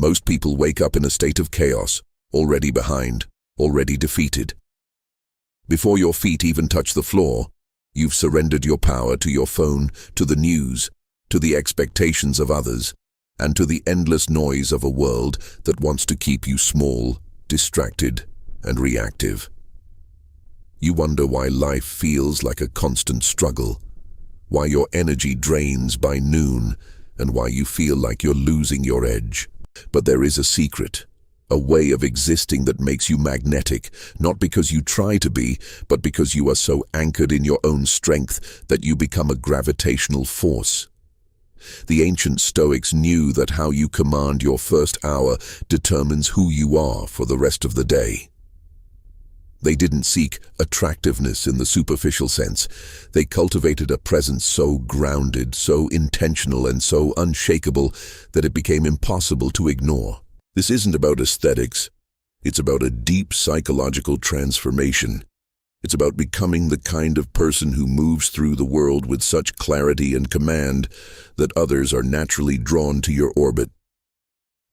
Most people wake up in a state of chaos, already behind, already defeated. Before your feet even touch the floor, you've surrendered your power to your phone, to the news, to the expectations of others, and to the endless noise of a world that wants to keep you small, distracted, and reactive. You wonder why life feels like a constant struggle, why your energy drains by noon, and why you feel like you're losing your edge. But there is a secret, a way of existing that makes you magnetic, not because you try to be, but because you are so anchored in your own strength that you become a gravitational force. The ancient Stoics knew that how you command your first hour determines who you are for the rest of the day. They didn't seek attractiveness in the superficial sense. They cultivated a presence so grounded, so intentional, and so unshakable that it became impossible to ignore. This isn't about aesthetics. It's about a deep psychological transformation. It's about becoming the kind of person who moves through the world with such clarity and command that others are naturally drawn to your orbit.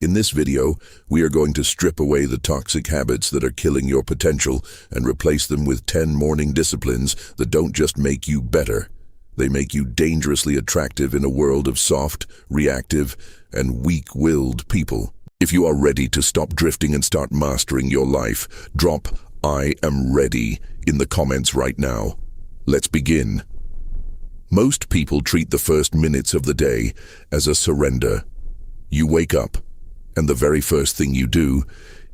In this video, we are going to strip away the toxic habits that are killing your potential and replace them with 10 morning disciplines that don't just make you better. They make you dangerously attractive in a world of soft, reactive, and weak-willed people. If you are ready to stop drifting and start mastering your life, drop "I am ready" in the comments right now. Let's begin. Most people treat the first minutes of the day as a surrender. You wake up, and the very first thing you do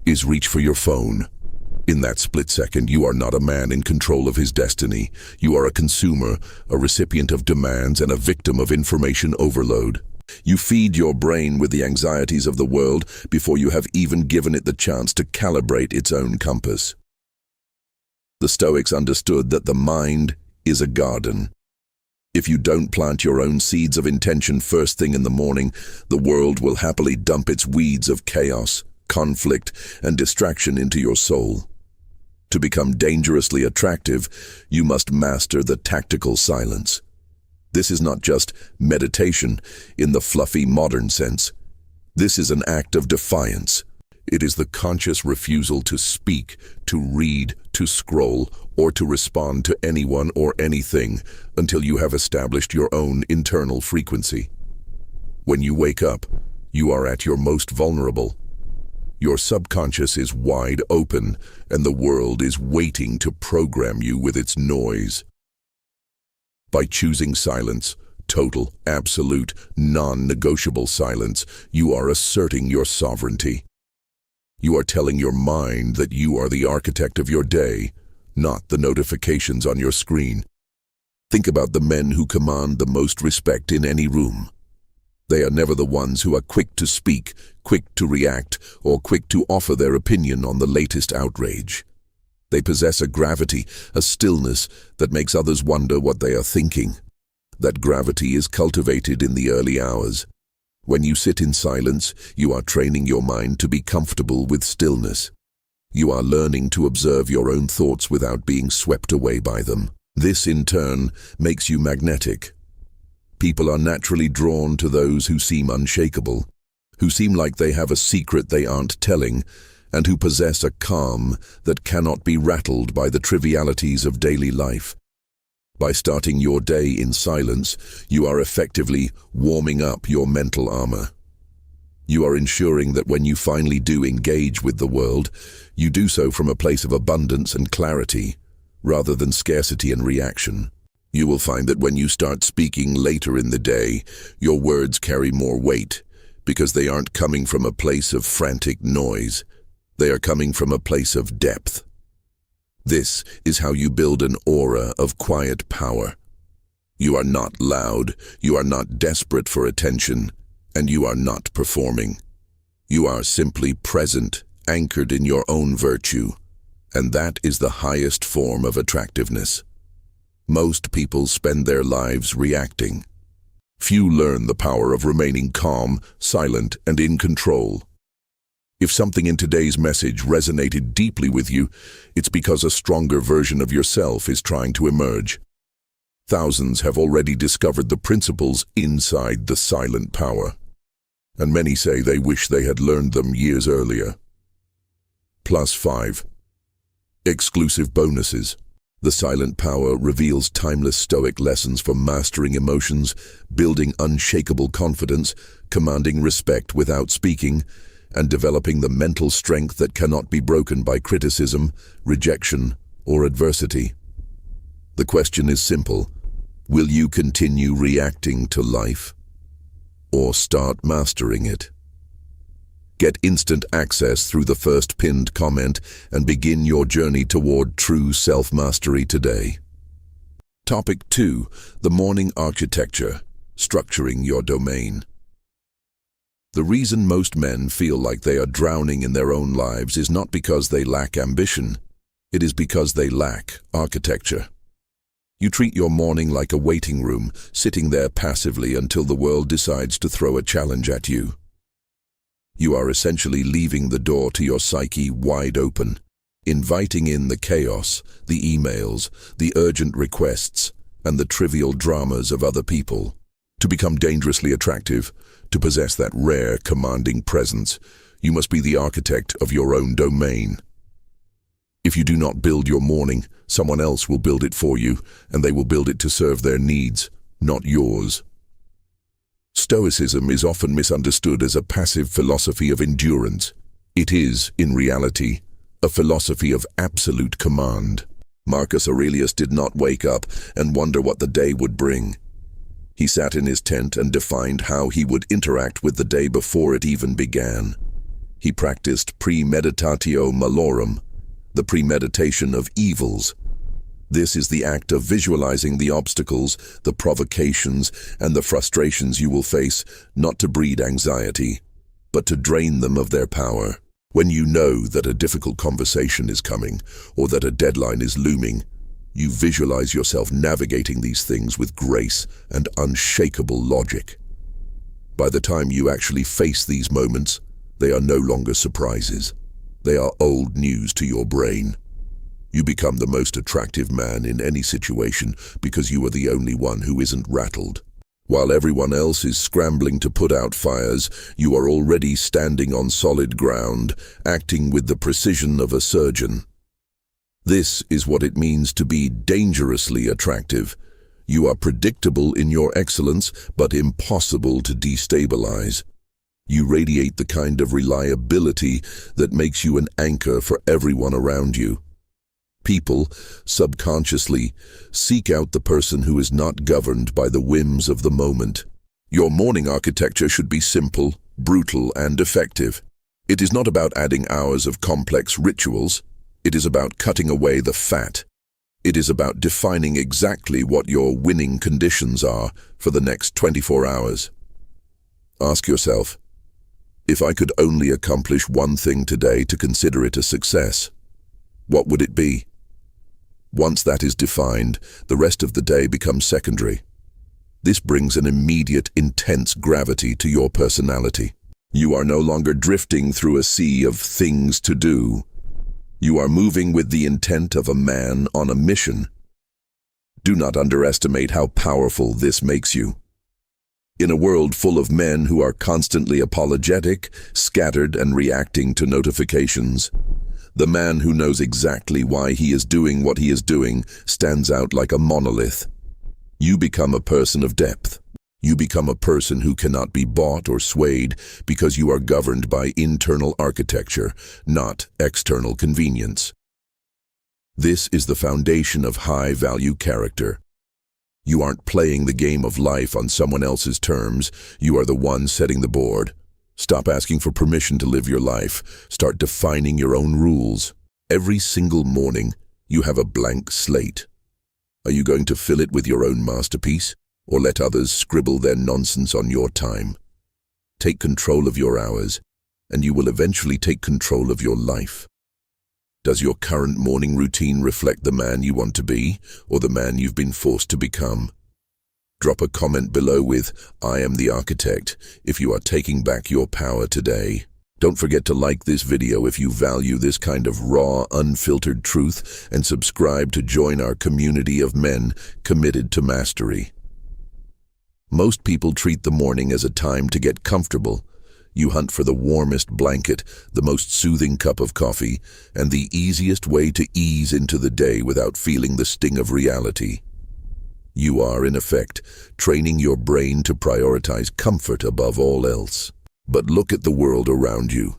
is reach for your phone. In that split second, you are not a man in control of his destiny. You are a consumer, a recipient of demands, and a victim of information overload. You feed your brain with the anxieties of the world before you have even given it the chance to calibrate its own compass. The Stoics understood that the mind is a garden. If you don't plant your own seeds of intention first thing in the morning, the world will happily dump its weeds of chaos, conflict, and distraction into your soul. To become dangerously attractive, you must master the tactical silence. This is not just meditation in the fluffy modern sense. This is an act of defiance. It is the conscious refusal to speak, to read, to scroll, or to respond to anyone or anything until you have established your own internal frequency. When you wake up, you are at your most vulnerable. Your subconscious is wide open, and the world is waiting to program you with its noise. By choosing silence, total, absolute, non-negotiable silence, you are asserting your sovereignty. You are telling your mind that you are the architect of your day, not the notifications on your screen. Think about the men who command the most respect in any room. They are never the ones who are quick to speak, quick to react, or quick to offer their opinion on the latest outrage. They possess a gravity, a stillness that makes others wonder what they are thinking. That gravity is cultivated in the early hours. When you sit in silence, you are training your mind to be comfortable with stillness. You are learning to observe your own thoughts without being swept away by them. This, in turn, makes you magnetic. People are naturally drawn to those who seem unshakable, who seem like they have a secret they aren't telling, and who possess a calm that cannot be rattled by the trivialities of daily life. By starting your day in silence, you are effectively warming up your mental armor. You are ensuring that when you finally do engage with the world, you do so from a place of abundance and clarity, rather than scarcity and reaction. You will find that when you start speaking later in the day, your words carry more weight, because they aren't coming from a place of frantic noise. They are coming from a place of depth. This is how you build an aura of quiet power. You are not loud, you are not desperate for attention, and you are not performing. You are simply present, anchored in your own virtue, and that is the highest form of attractiveness. Most people spend their lives reacting. Few learn the power of remaining calm, silent, and in control. If something in today's message resonated deeply with you, it's because a stronger version of yourself is trying to emerge. Thousands have already discovered the principles inside the silent power. and many say they wish they had learned them years earlier. +5. Exclusive bonuses. The Silent Power reveals timeless Stoic lessons for mastering emotions, building unshakable confidence, commanding respect without speaking, and developing the mental strength that cannot be broken by criticism, rejection, or adversity. The question is simple: will you continue reacting to life, or start mastering it? Get instant access through the first pinned comment and begin your journey toward true self-mastery today. Topic 2. The Morning Architecture: Structuring Your Domain. The reason most men feel like they are drowning in their own lives is not because they lack ambition. It is because they lack architecture. You treat your morning like a waiting room, sitting there passively until the world decides to throw a challenge at you. You are essentially leaving the door to your psyche wide open, inviting in the chaos, the emails, the urgent requests, and the trivial dramas of other people. To become dangerously attractive, to possess that rare, commanding presence, you must be the architect of your own domain. If you do not build your morning, someone else will build it for you, and they will build it to serve their needs, not yours. Stoicism is often misunderstood as a passive philosophy of endurance. It is, in reality, a philosophy of absolute command. Marcus Aurelius did not wake up and wonder what the day would bring. He sat in his tent and defined how he would interact with the day before it even began. He practiced premeditatio malorum, the premeditation of evils. This is the act of visualizing the obstacles, the provocations, and the frustrations you will face, not to breed anxiety, but to drain them of their power. When you know that a difficult conversation is coming, or that a deadline is looming, you visualize yourself navigating these things with grace and unshakable logic. By the time you actually face these moments, they are no longer surprises. They are old news to your brain. You become the most attractive man in any situation because you are the only one who isn't rattled. While everyone else is scrambling to put out fires, you are already standing on solid ground, acting with the precision of a surgeon. This is what it means to be dangerously attractive. You are predictable in your excellence, but impossible to destabilize. You radiate the kind of reliability that makes you an anchor for everyone around you. People, subconsciously, seek out the person who is not governed by the whims of the moment. Your morning architecture should be simple, brutal, and effective. It is not about adding hours of complex rituals. It is about cutting away the fat. It is about defining exactly what your winning conditions are for the next 24 hours. Ask yourself, if I could only accomplish one thing today to consider it a success, what would it be? Once that is defined, the rest of the day becomes secondary. This brings an immediate, intense gravity to your personality. You are no longer drifting through a sea of things to do. You are moving with the intent of a man on a mission. Do not underestimate how powerful this makes you. In a world full of men who are constantly apologetic, scattered, and reacting to notifications, the man who knows exactly why he is doing what he is doing stands out like a monolith. You become a person of depth. You become a person who cannot be bought or swayed because you are governed by internal architecture, not external convenience. This is the foundation of high-value character. You aren't playing the game of life on someone else's terms. You are the one setting the board. Stop asking for permission to live your life. Start defining your own rules. Every single morning, you have a blank slate. Are you going to fill it with your own masterpiece, or let others scribble their nonsense on your time? Take control of your hours, and you will eventually take control of your life. Does your current morning routine reflect the man you want to be, or the man you've been forced to become? Drop a comment below with, "I am the architect," if you are taking back your power today. Don't forget to like this video if you value this kind of raw, unfiltered truth, and subscribe to join our community of men committed to mastery. Most people treat the morning as a time to get comfortable, You hunt for the warmest blanket, the most soothing cup of coffee, and the easiest way to ease into the day without feeling the sting of reality. You are, in effect, training your brain to prioritize comfort above all else. But look at the world around you.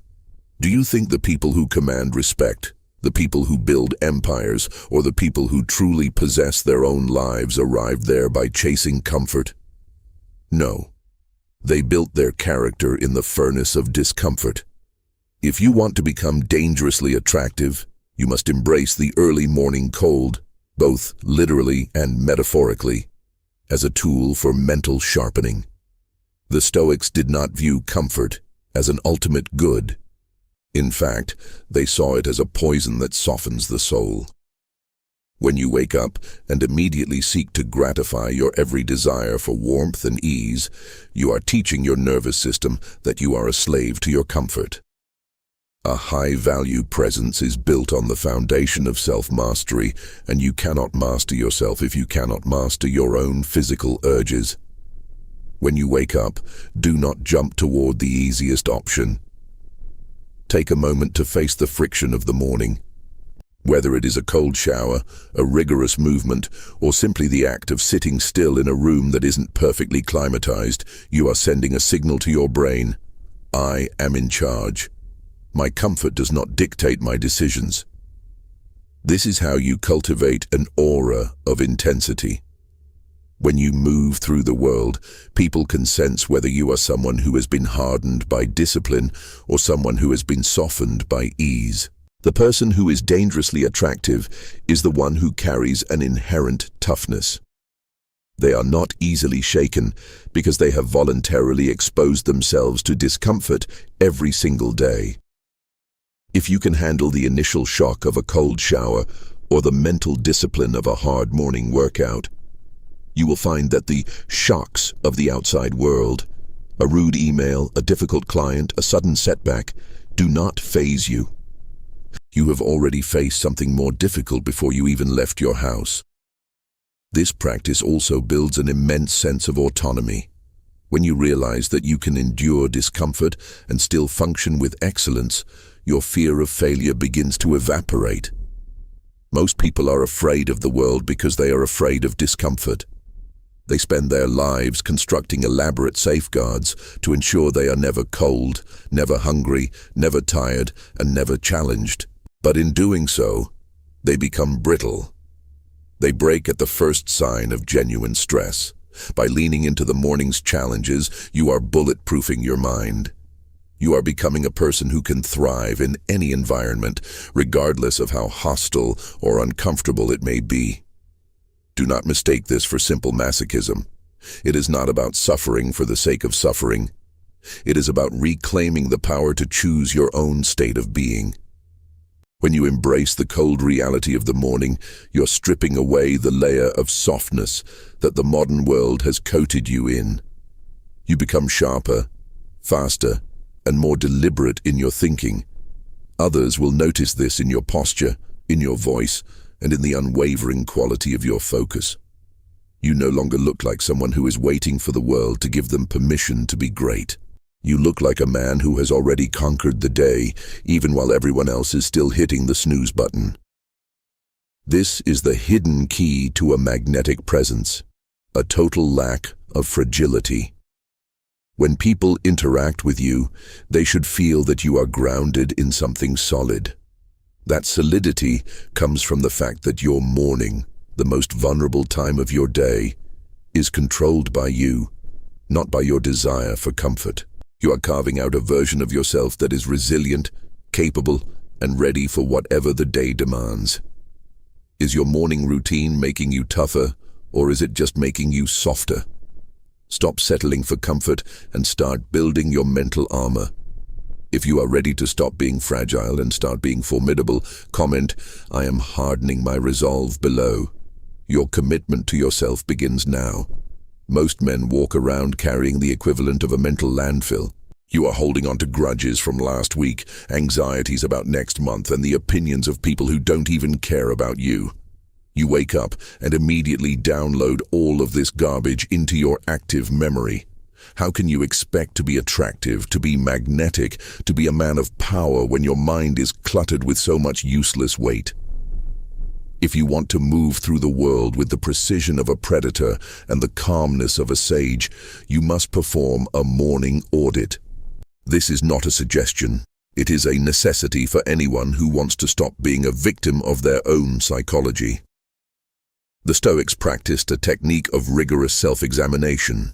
Do you think the people who command respect, the people who build empires, or the people who truly possess their own lives arrived there by chasing comfort? No. They built their character in the furnace of discomfort. If you want to become dangerously attractive, you must embrace the early morning cold, both literally and metaphorically, as a tool for mental sharpening. The Stoics did not view comfort as an ultimate good. In fact, they saw it as a poison that softens the soul. When you wake up and immediately seek to gratify your every desire for warmth and ease, you are teaching your nervous system that you are a slave to your comfort. A high-value presence is built on the foundation of self-mastery, and you cannot master yourself if you cannot master your own physical urges. When you wake up, do not jump toward the easiest option. Take a moment to face the friction of the morning. Whether it is a cold shower, a rigorous movement, or simply the act of sitting still in a room that isn't perfectly climatized, you are sending a signal to your brain. I am in charge. My comfort does not dictate my decisions. This is how you cultivate an aura of intensity. When you move through the world, people can sense whether you are someone who has been hardened by discipline or someone who has been softened by ease. The person who is dangerously attractive is the one who carries an inherent toughness. They are not easily shaken because they have voluntarily exposed themselves to discomfort every single day. If you can handle the initial shock of a cold shower or the mental discipline of a hard morning workout, you will find that the shocks of the outside world, a rude email, a difficult client, a sudden setback, do not faze you. You have already faced something more difficult before you even left your house. This practice also builds an immense sense of autonomy. When you realize that you can endure discomfort and still function with excellence, your fear of failure begins to evaporate. Most people are afraid of the world because they are afraid of discomfort. They spend their lives constructing elaborate safeguards to ensure they are never cold, never hungry, never tired, and never challenged. But in doing so, they become brittle. They break at the first sign of genuine stress. By leaning into the morning's challenges, you are bulletproofing your mind. You are becoming a person who can thrive in any environment, regardless of how hostile or uncomfortable it may be. Do not mistake this for simple masochism. It is not about suffering for the sake of suffering. It is about reclaiming the power to choose your own state of being. When you embrace the cold reality of the morning, you're stripping away the layer of softness that the modern world has coated you in. You become sharper, faster, and more deliberate in your thinking. Others will notice this in your posture, in your voice, and in the unwavering quality of your focus. You no longer look like someone who is waiting for the world to give them permission to be great. You look like a man who has already conquered the day, even while everyone else is still hitting the snooze button. This is the hidden key to a magnetic presence, a total lack of fragility. When people interact with you, they should feel that you are grounded in something solid. That solidity comes from the fact that your morning, the most vulnerable time of your day, is controlled by you, not by your desire for comfort. You are carving out a version of yourself that is resilient, capable, and ready for whatever the day demands. Is your morning routine making you tougher, or is it just making you softer? Stop settling for comfort and start building your mental armor. If you are ready to stop being fragile and start being formidable, comment, "I am hardening my resolve" below. Your commitment to yourself begins now. Most men walk around carrying the equivalent of a mental landfill. You are holding on to grudges from last week, anxieties about next month, and the opinions of people who don't even care about you. You wake up and immediately download all of this garbage into your active memory. How can you expect to be attractive, to be magnetic, to be a man of power when your mind is cluttered with so much useless weight? If you want to move through the world with the precision of a predator and the calmness of a sage, you must perform a morning audit. This is not a suggestion. It is a necessity for anyone who wants to stop being a victim of their own psychology. The Stoics practiced a technique of rigorous self-examination.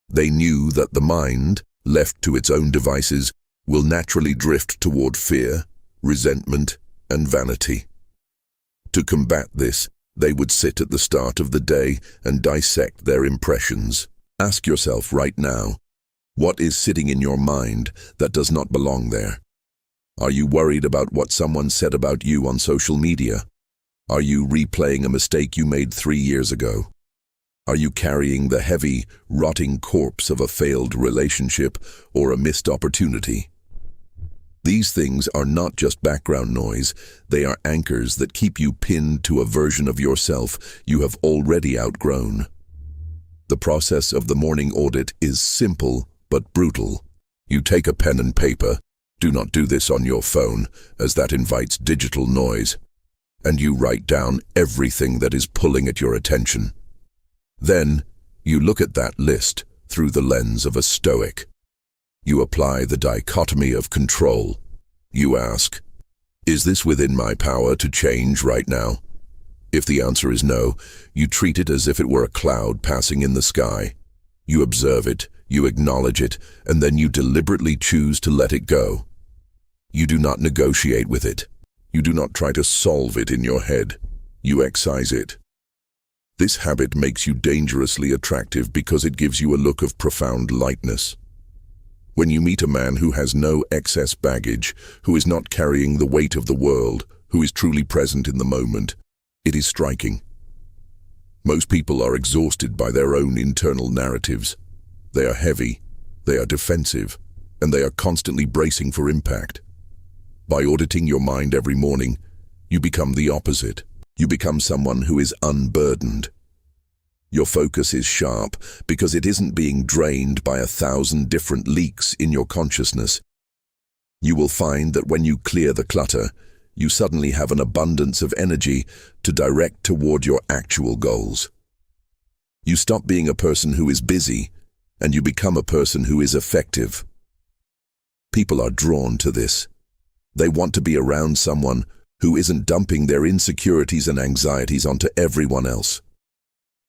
They knew that the mind, left to its own devices, will naturally drift toward fear, resentment, and vanity. To combat this, they would sit at the start of the day and dissect their impressions. Ask yourself right now, what is sitting in your mind that does not belong there? Are you worried about what someone said about you on social media? Are you replaying a mistake you made 3 years ago? Are you carrying the heavy, rotting corpse of a failed relationship or a missed opportunity? These things are not just background noise, they are anchors that keep you pinned to a version of yourself you have already outgrown. The process of the morning audit is simple but brutal. You take a pen and paper. Do not do this on your phone, as that invites digital noise. And you write down everything that is pulling at your attention. Then, you look at that list through the lens of a Stoic. You apply the dichotomy of control. You ask, is this within my power to change right now? If the answer is no, you treat it as if it were a cloud passing in the sky. You observe it, you acknowledge it, and then you deliberately choose to let it go. You do not negotiate with it. You do not try to solve it in your head. You excise it. This habit makes you dangerously attractive because it gives you a look of profound lightness. When you meet a man who has no excess baggage, who is not carrying the weight of the world, who is truly present in the moment, it is striking. Most people are exhausted by their own internal narratives. They are heavy, they are defensive, and they are constantly bracing for impact. By auditing your mind every morning, you become the opposite. You become someone who is unburdened. Your focus is sharp because it isn't being drained by 1,000 different leaks in your consciousness. You will find that when you clear the clutter, you suddenly have an abundance of energy to direct toward your actual goals. You stop being a person who is busy, and you become a person who is effective. People are drawn to this. They want to be around someone who isn't dumping their insecurities and anxieties onto everyone else.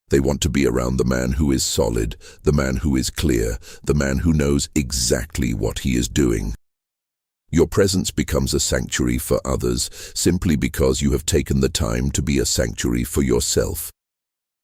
They want to be around the man who is solid, the man who is clear, the man who knows exactly what he is doing. Your presence becomes a sanctuary for others simply because you have taken the time to be a sanctuary for yourself.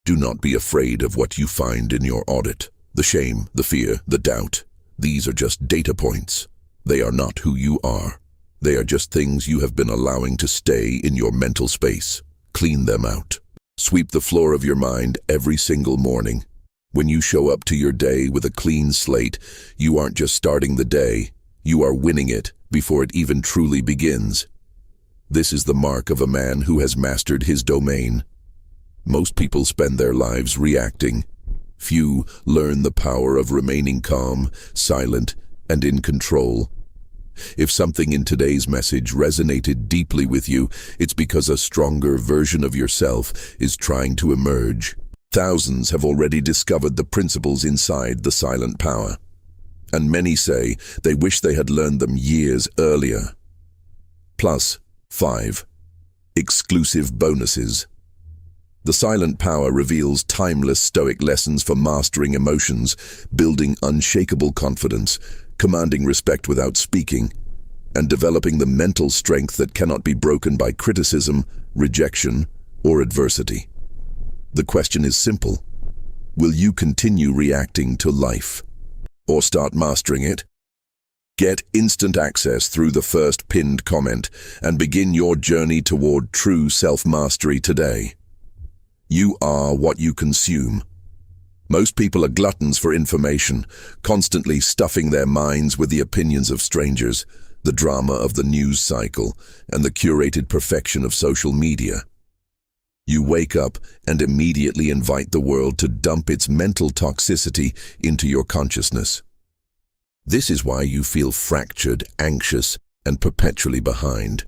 Do not be afraid of what you find in your audit. The shame, the fear, the doubt. These are just data points. They are not who you are. They are just things you have been allowing to stay in your mental space. Clean them out. Sweep the floor of your mind every single morning. When you show up to your day with a clean slate, you aren't just starting the day, you are winning it before it even truly begins. This is the mark of a man who has mastered his domain. Most people spend their lives reacting. Few learn the power of remaining calm, silent, and in control. If something in today's message resonated deeply with you, it's because a stronger version of yourself is trying to emerge. Thousands have already discovered the principles inside the silent power, and many say they wish they had learned them years earlier. Plus 5 exclusive bonuses. The silent power reveals timeless Stoic lessons for mastering emotions, building unshakable confidence, commanding respect without speaking, and developing the mental strength that cannot be broken by criticism, rejection, or adversity. The question is simple. Will you continue reacting to life, or start mastering it? Get instant access through the first pinned comment and begin your journey toward true self-mastery today. You are what you consume. Most people are gluttons for information, constantly stuffing their minds with the opinions of strangers, the drama of the news cycle, and the curated perfection of social media. You wake up and immediately invite the world to dump its mental toxicity into your consciousness. This is why you feel fractured, anxious, and perpetually behind.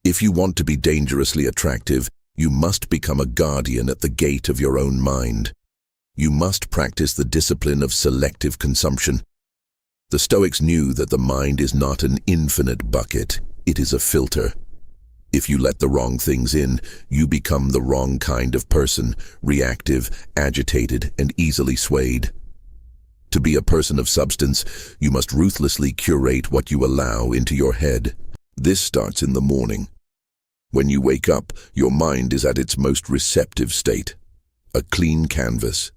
If you want to be dangerously attractive, you must become a guardian at the gate of your own mind. You must practice the discipline of selective consumption. The Stoics knew that the mind is not an infinite bucket, it is a filter. If you let the wrong things in, you become the wrong kind of person, reactive, agitated, and easily swayed. To be a person of substance, you must ruthlessly curate what you allow into your head. This starts in the morning. When you wake up, your mind is at its most receptive state, a clean canvas.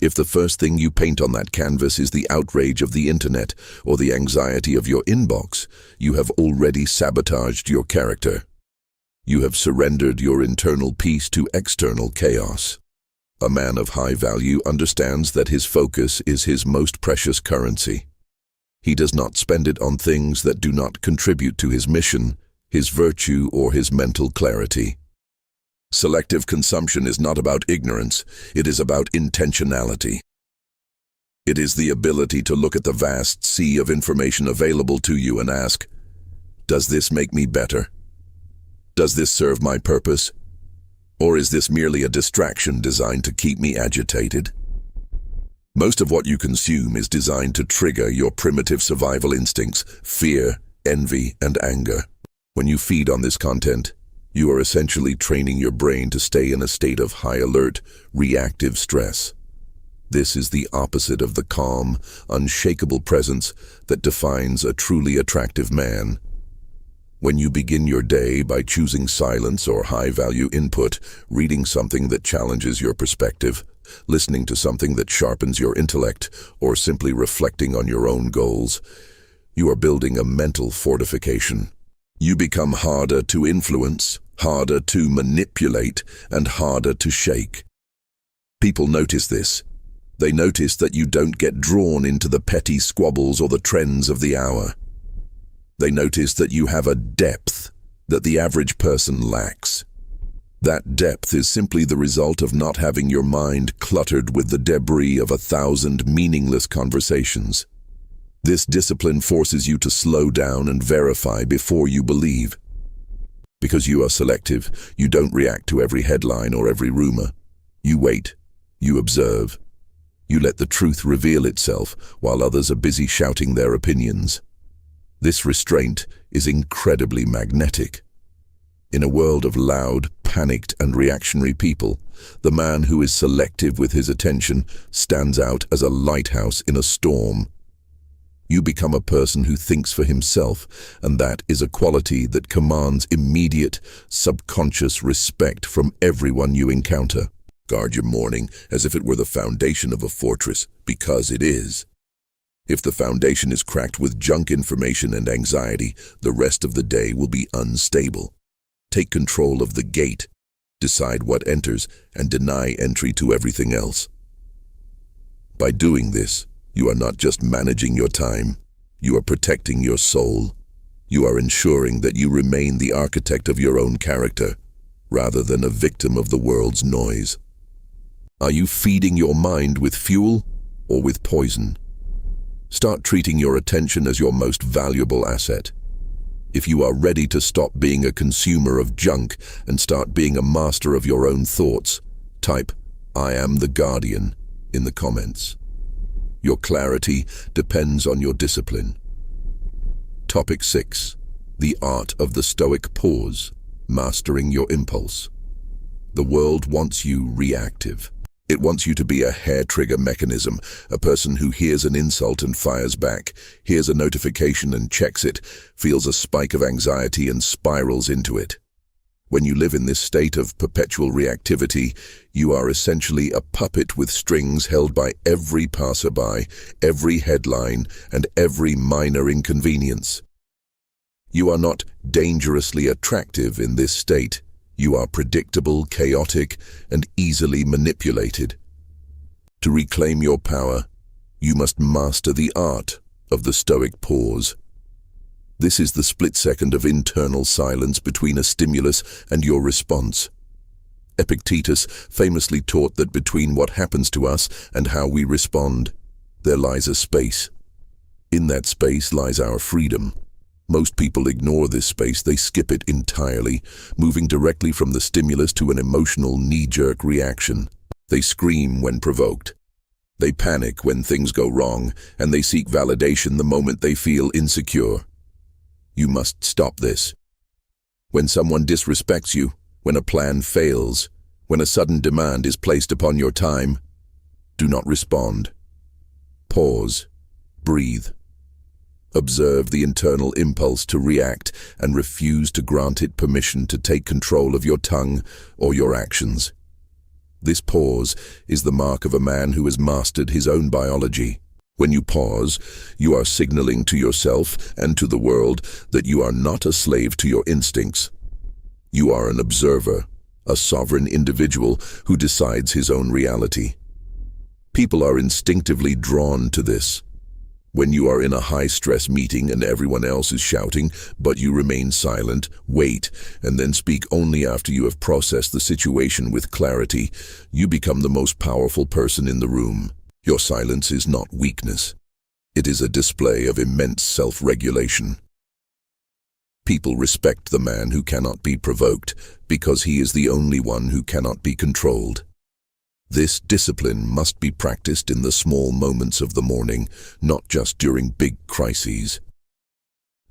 If the first thing you paint on that canvas is the outrage of the internet or the anxiety of your inbox, you have already sabotaged your character. You have surrendered your internal peace to external chaos. A man of high value understands that his focus is his most precious currency. He does not spend it on things that do not contribute to his mission, his virtue, or his mental clarity. Selective consumption is not about ignorance, it is about intentionality. It is the ability to look at the vast sea of information available to you and ask, does this make me better? Does this serve my purpose? Or is this merely a distraction designed to keep me agitated? Most of what you consume is designed to trigger your primitive survival instincts, fear, envy, and anger. When you feed on this content, you are essentially training your brain to stay in a state of high alert, reactive stress. This is the opposite of the calm, unshakable presence that defines a truly attractive man. When you begin your day by choosing silence or high-value input, reading something that challenges your perspective, listening to something that sharpens your intellect, or simply reflecting on your own goals, you are building a mental fortification. You become harder to influence, harder to manipulate, and harder to shake. People notice this. They notice that you don't get drawn into the petty squabbles or the trends of the hour. They notice that you have a depth that the average person lacks. That depth is simply the result of not having your mind cluttered with the debris of 1,000 meaningless conversations. This discipline forces you to slow down and verify before you believe. Because you are selective, you don't react to every headline or every rumor. You wait, you observe. You let the truth reveal itself while others are busy shouting their opinions. This restraint is incredibly magnetic. In a world of loud, panicked, and reactionary people, the man who is selective with his attention stands out as a lighthouse in a storm. You become a person who thinks for himself, and that is a quality that commands immediate, subconscious respect from everyone you encounter. Guard your morning as if it were the foundation of a fortress, because it is. If the foundation is cracked with junk information and anxiety, the rest of the day will be unstable. Take control of the gate, decide what enters, and deny entry to everything else. By doing this, you are not just managing your time, you are protecting your soul. You are ensuring that you remain the architect of your own character, rather than a victim of the world's noise. Are you feeding your mind with fuel or with poison? Start treating your attention as your most valuable asset. If you are ready to stop being a consumer of junk and start being a master of your own thoughts, type, "I am the guardian," in the comments. Your clarity depends on your discipline. Topic 6. The Art of the Stoic Pause, Mastering Your Impulse. The world wants you reactive. It wants you to be a hair-trigger mechanism, a person who hears an insult and fires back, hears a notification and checks it, feels a spike of anxiety and spirals into it. When you live in this state of perpetual reactivity, you are essentially a puppet with strings held by every passerby, every headline, and every minor inconvenience. You are not dangerously attractive in this state. You are predictable, chaotic, and easily manipulated. To reclaim your power, you must master the art of the Stoic pause. This is the split second of internal silence between a stimulus and your response. Epictetus famously taught that between what happens to us and how we respond, there lies a space. In that space lies our freedom. Most people ignore this space, they skip it entirely, moving directly from the stimulus to an emotional knee-jerk reaction. They scream when provoked. They panic when things go wrong, and they seek validation the moment they feel insecure. You must stop this. When someone disrespects you, when a plan fails, when a sudden demand is placed upon your time, do not respond. Pause. Breathe. Observe the internal impulse to react and refuse to grant it permission to take control of your tongue or your actions. This pause is the mark of a man who has mastered his own biology. When you pause, you are signaling to yourself and to the world that you are not a slave to your instincts. You are an observer, a sovereign individual who decides his own reality. People are instinctively drawn to this. When you are in a high-stress meeting and everyone else is shouting, but you remain silent, wait, and then speak only after you have processed the situation with clarity, you become the most powerful person in the room. Your silence is not weakness. It is a display of immense self-regulation. People respect the man who cannot be provoked because he is the only one who cannot be controlled. This discipline must be practiced in the small moments of the morning, not just during big crises.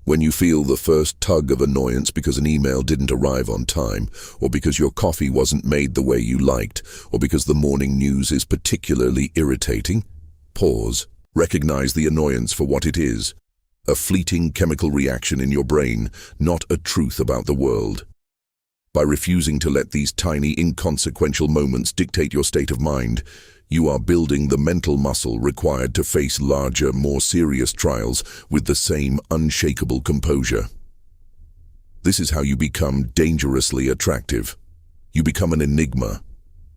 When you feel the first tug of annoyance because an email didn't arrive on time, or because your coffee wasn't made the way you liked, or because the morning news is particularly irritating, pause. Recognize the annoyance for what it is, a fleeting chemical reaction in your brain, not a truth about the world. By refusing to let these tiny, inconsequential moments dictate your state of mind, you are building the mental muscle required to face larger, more serious trials with the same unshakable composure. This is how you become dangerously attractive. You become an enigma.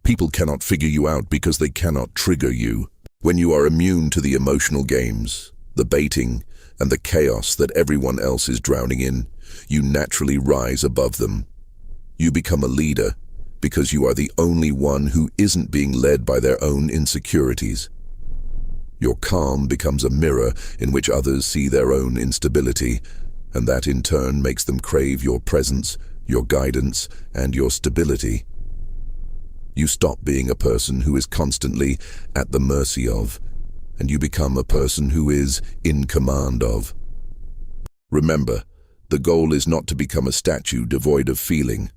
People cannot figure you out because they cannot trigger you. When you are immune to the emotional games, the baiting, and the chaos that everyone else is drowning in, you naturally rise above them. You become a leader because you are the only one who isn't being led by their own insecurities. Your calm becomes a mirror in which others see their own instability, and that in turn makes them crave your presence, your guidance, and your stability. You stop being a person who is constantly at the mercy of, and you become a person who is in command of. Remember, the goal is not to become a statue devoid of feeling.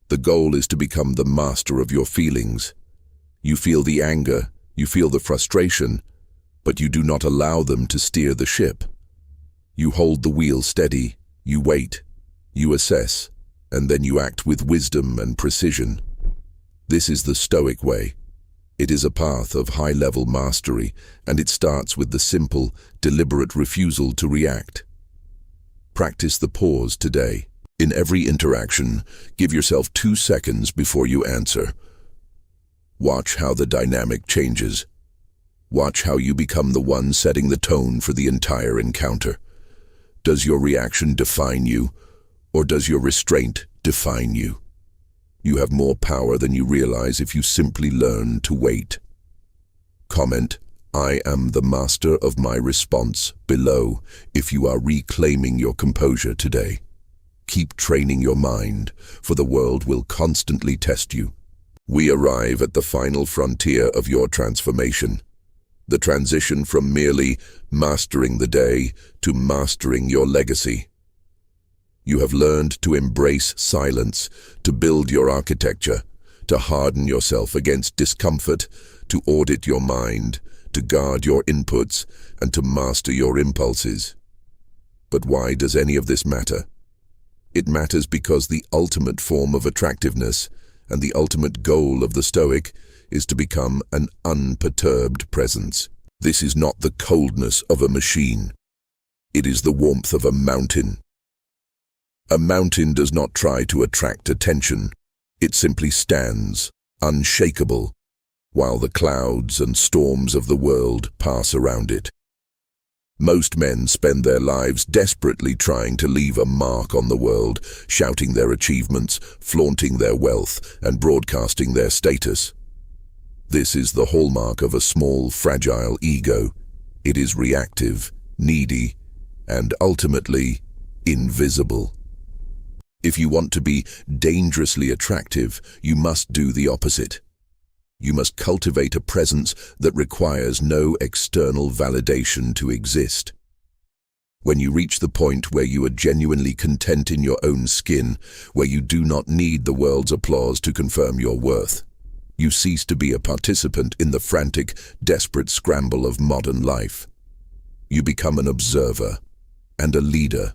The goal is to become the master of your feelings. You feel the anger, you feel the frustration, but you do not allow them to steer the ship. You hold the wheel steady, you wait, you assess, and then you act with wisdom and precision. This is the Stoic way. It is a path of high-level mastery, and it starts with the simple, deliberate refusal to react. Practice the pause today. In every interaction, give yourself 2 seconds before you answer. Watch how the dynamic changes. Watch how you become the one setting the tone for the entire encounter. Does your reaction define you, or does your restraint define you? You have more power than you realize if you simply learn to wait. Comment, "I am the master of my response," below if you are reclaiming your composure today. Keep training your mind, for the world will constantly test you. We arrive at the final frontier of your transformation, the transition from merely mastering the day to mastering your legacy. You have learned to embrace silence, to build your architecture, to harden yourself against discomfort, to audit your mind, to guard your inputs, and to master your impulses. But why does any of this matter? It matters because the ultimate form of attractiveness and the ultimate goal of the Stoic is to become an unperturbed presence. This is not the coldness of a machine. It is the warmth of a mountain. A mountain does not try to attract attention. It simply stands, unshakable, while the clouds and storms of the world pass around it. Most men spend their lives desperately trying to leave a mark on the world, shouting their achievements, flaunting their wealth, and broadcasting their status. This is the hallmark of a small, fragile ego. It is reactive, needy, and ultimately invisible. If you want to be dangerously attractive, you must do the opposite. You must cultivate a presence that requires no external validation to exist. When you reach the point where you are genuinely content in your own skin, where you do not need the world's applause to confirm your worth, you cease to be a participant in the frantic, desperate scramble of modern life. You become an observer and a leader.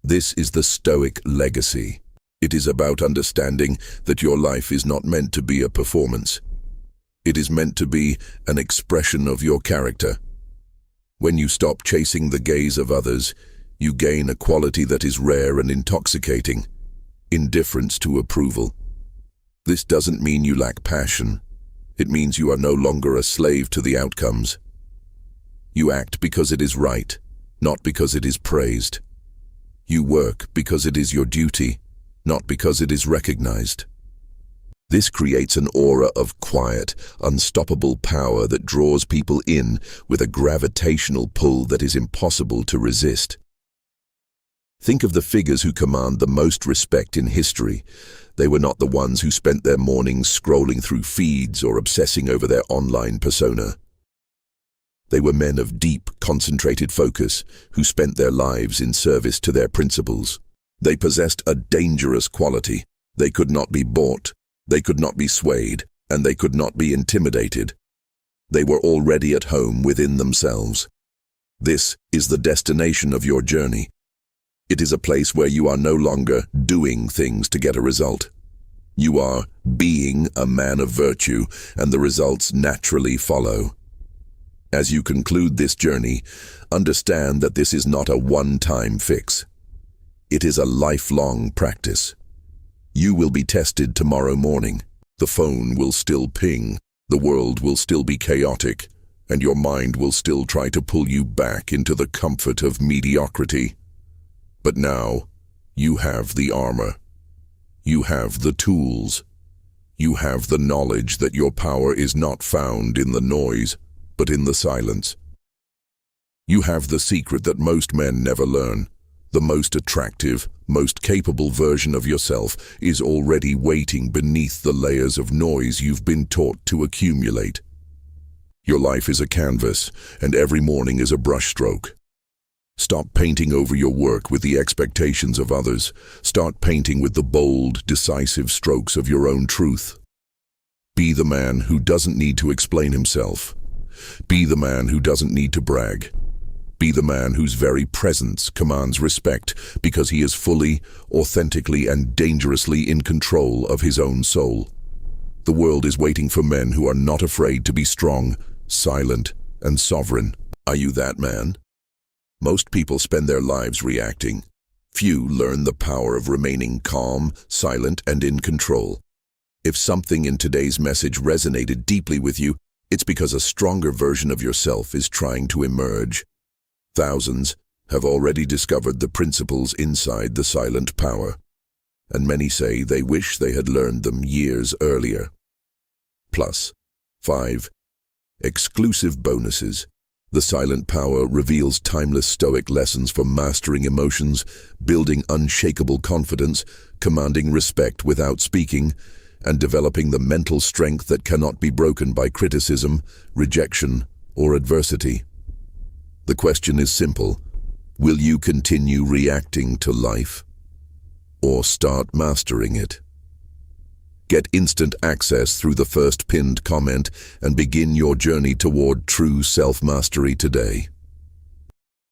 This is the Stoic legacy. It is about understanding that your life is not meant to be a performance. It is meant to be an expression of your character. When you stop chasing the gaze of others, you gain a quality that is rare and intoxicating: indifference to approval. This doesn't mean you lack passion. It means you are no longer a slave to the outcomes. You act because it is right, not because it is praised. You work because it is your duty, not because it is recognized. This creates an aura of quiet, unstoppable power that draws people in with a gravitational pull that is impossible to resist. Think of the figures who command the most respect in history. They were not the ones who spent their mornings scrolling through feeds or obsessing over their online persona. They were men of deep, concentrated focus who spent their lives in service to their principles. They possessed a dangerous quality. They could not be bought, they could not be swayed, and they could not be intimidated. They were already at home within themselves. This is the destination of your journey. It is a place where you are no longer doing things to get a result. You are being a man of virtue, and the results naturally follow. As you conclude this journey, understand that this is not a one-time fix. It is a lifelong practice. You will be tested tomorrow morning. The phone will still ping, the world will still be chaotic, and your mind will still try to pull you back into the comfort of mediocrity. But now, you have the armor. You have the tools. You have the knowledge that your power is not found in the noise, but in the silence. You have the secret that most men never learn. The most attractive, most capable version of yourself is already waiting beneath the layers of noise you've been taught to accumulate. Your life is a canvas, and every morning is a brushstroke. Stop painting over your work with the expectations of others. Start painting with the bold, decisive strokes of your own truth. Be the man who doesn't need to explain himself. Be the man who doesn't need to brag. Be the man whose very presence commands respect because he is fully, authentically, and dangerously in control of his own soul. The world is waiting for men who are not afraid to be strong, silent, and sovereign. Are you that man? Most people spend their lives reacting. Few learn the power of remaining calm, silent, and in control. If something in today's message resonated deeply with you, it's because a stronger version of yourself is trying to emerge. Thousands have already discovered the principles inside the silent power, and many say they wish they had learned them years earlier. Plus, 5 exclusive bonuses. The silent power reveals timeless Stoic lessons for mastering emotions, building unshakable confidence, commanding respect without speaking, and developing the mental strength that cannot be broken by criticism, rejection, or adversity. The question is simple: will you continue reacting to life, or start mastering it? Get instant access through the first pinned comment and begin your journey toward true self-mastery today.